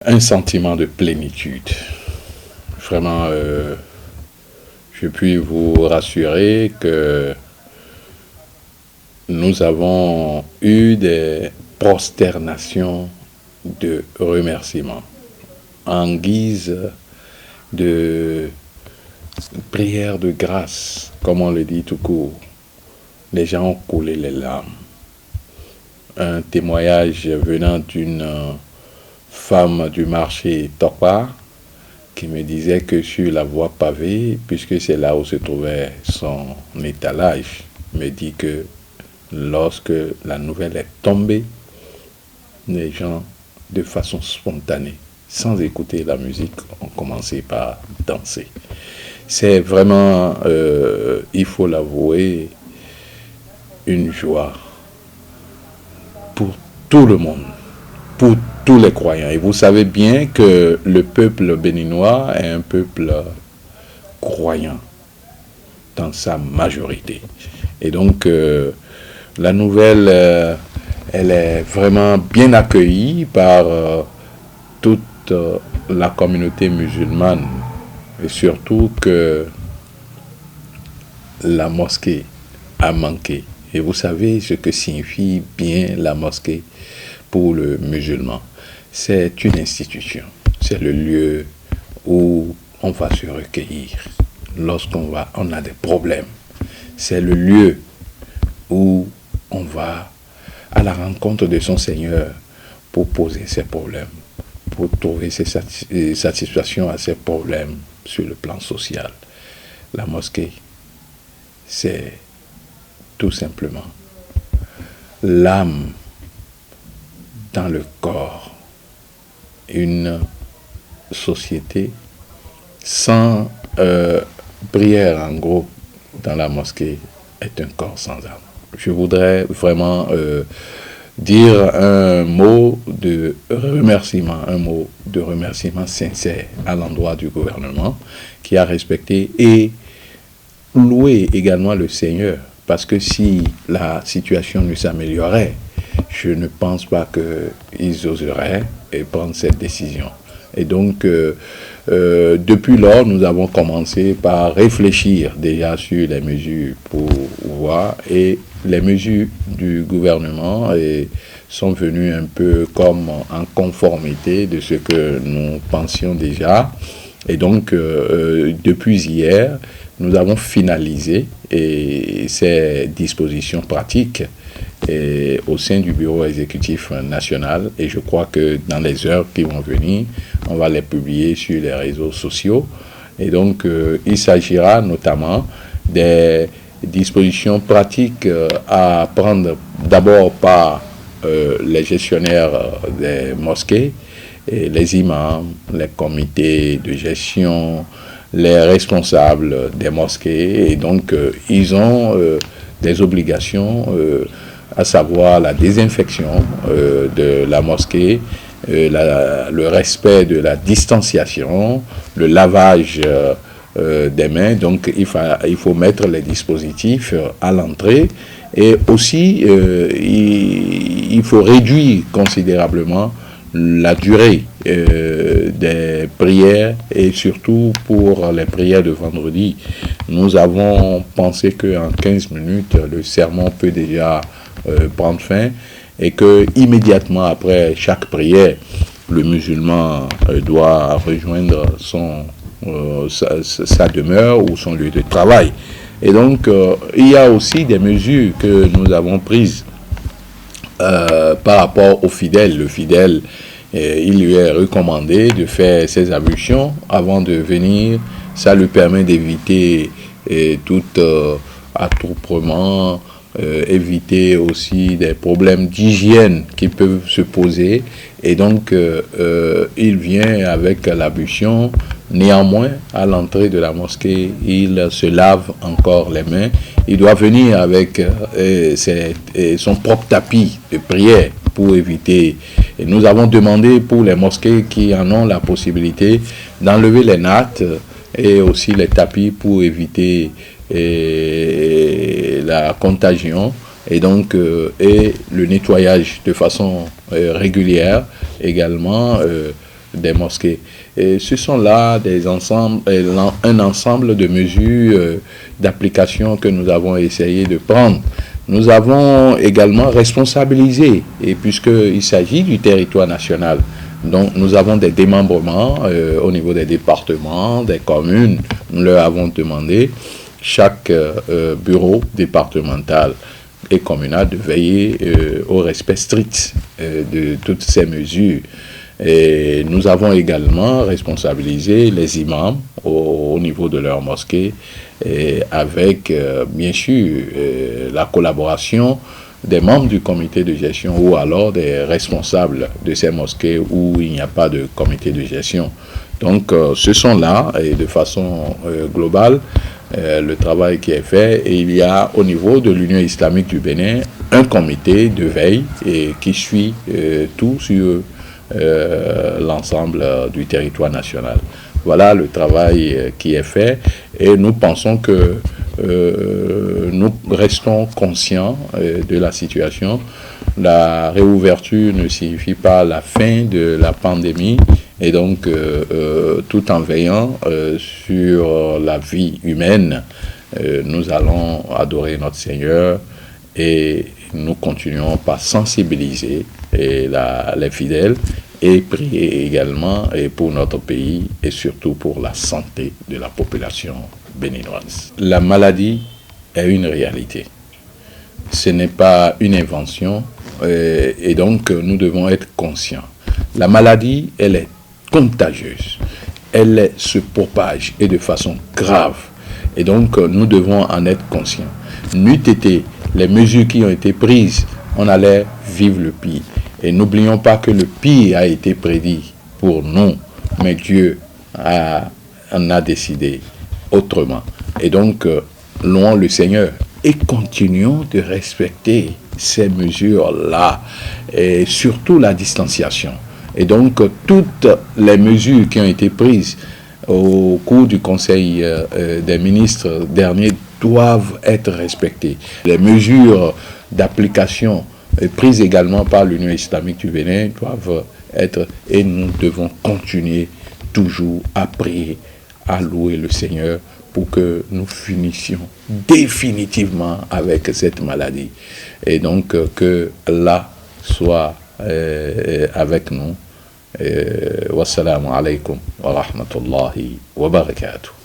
Un sentiment de plénitude. Vraiment, je puis vous rassurer que nous avons eu des prosternations de remerciements en guise de prière de grâce, comme on le dit tout court. Les gens ont coulé les larmes. Un témoignage venant d'une femme du marché Tokpa qui me disait que sur la voie pavée, puisque c'est là où se trouvait son étalage, me dit que lorsque la nouvelle est tombée, les gens, de façon spontanée, sans écouter la musique, ont commencé par danser. C'est vraiment, il faut l'avouer, une joie pour tout le monde, pour tous les croyants. Et vous savez bien que le peuple béninois est un peuple croyant dans sa majorité. Et donc, la nouvelle, elle est vraiment bien accueillie par toute la communauté musulmane. Et surtout que la mosquée a manqué. Et vous savez ce que signifie bien la mosquée pour le musulman. C'est une institution. C'est le lieu où on va se recueillir lorsqu'on a des problèmes. C'est le lieu où on va à la rencontre de son Seigneur pour poser ses problèmes, pour trouver ses satisfactions à ses problèmes sur le plan social. La mosquée, c'est tout simplement l'âme dans le corps. Une société sans prière en groupe dans la mosquée est un corps sans âme. Je voudrais vraiment dire un mot de remerciement sincère à l'endroit du gouvernement qui a respecté et loué également le Seigneur, parce que si la situation ne s'améliorait, je ne pense pas qu'ils oseraient prendre cette décision. Et donc, depuis lors, nous avons commencé par réfléchir déjà sur les mesures pour voir, et les mesures du gouvernement sont venues un peu comme en conformité de ce que nous pensions déjà. Et donc, depuis hier, nous avons finalisé ces dispositions pratiques au sein du bureau exécutif national, et je crois que dans les heures qui vont venir, on va les publier sur les réseaux sociaux. Et donc, il s'agira notamment des dispositions pratiques à prendre d'abord par les gestionnaires des mosquées, et les imams, les comités de gestion, les responsables des mosquées. Et donc, ils ont des obligations, à savoir la désinfection de la mosquée, le respect de la distanciation, le lavage des mains. Donc, il faut mettre les dispositifs à l'entrée. Et aussi, il faut réduire considérablement la durée des prières, et surtout pour les prières de vendredi. Nous avons pensé qu'en 15 minutes, le sermon peut déjà prendre fin, et que immédiatement après chaque prière, le musulman doit rejoindre sa demeure ou son lieu de travail. Et donc, il y a aussi des mesures que nous avons prises par rapport au fidèle. Le fidèle, il lui est recommandé de faire ses ablutions avant de venir. Ça lui permet d'éviter tout attroupement, éviter aussi des problèmes d'hygiène qui peuvent se poser. Et donc, il vient avec l'ablution. Néanmoins, à l'entrée de la mosquée, il se lave encore les mains. Il doit venir avec son propre tapis de prière pour éviter. Et nous avons demandé pour les mosquées qui en ont la possibilité d'enlever les nattes et aussi les tapis pour éviter la contagion. Et donc, et le nettoyage de façon régulière également des mosquées. Et ce sont là un ensemble de mesures d'application que nous avons essayé de prendre. Nous avons également responsabilisé, et puisqu'il s'agit du territoire national, donc nous avons des démembrements au niveau des départements, des communes. Nous leur avons demandé, chaque bureau départemental et communal, de veiller au respect strict de toutes ces mesures. Et nous avons également responsabilisé les imams au niveau de leur mosquée, et avec bien sûr la collaboration des membres du comité de gestion ou alors des responsables de ces mosquées où il n'y a pas de comité de gestion. Donc ce sont là, et de façon globale, le travail qui est fait. Et il y a au niveau de l'Union islamique du Bénin un comité de veille qui suit tout sur l'ensemble du territoire national. Voilà le travail qui est fait, et nous pensons que nous restons conscients de la situation. La réouverture ne signifie pas la fin de la pandémie, et donc tout en veillant sur la vie humaine, nous allons adorer notre Seigneur, et nous continuons par sensibiliser les fidèles et prier également pour notre pays et surtout pour la santé de la population béninoise. La maladie est une réalité. Ce n'est pas une invention, et donc nous devons être conscients. La maladie, elle est contagieuse. Elle se propage et de façon grave. Et donc nous devons en être conscients. N'eût été les mesures qui ont été prises, on allait vivre le pire. Et n'oublions pas que le pire a été prédit pour nous, mais Dieu en a décidé autrement. Et donc, louons le Seigneur et continuons de respecter ces mesures-là, et surtout la distanciation. Et donc, toutes les mesures qui ont été prises au cours du Conseil des ministres dernier doivent être respectées. Les mesures d'application prises également par l'Union islamique du Bénin doivent être, et nous devons continuer toujours à prier, à louer le Seigneur pour que nous finissions définitivement avec cette maladie. Et donc que Allah soit avec nous. Wassalamu alaikum wa rahmatullahi wa barakatuh.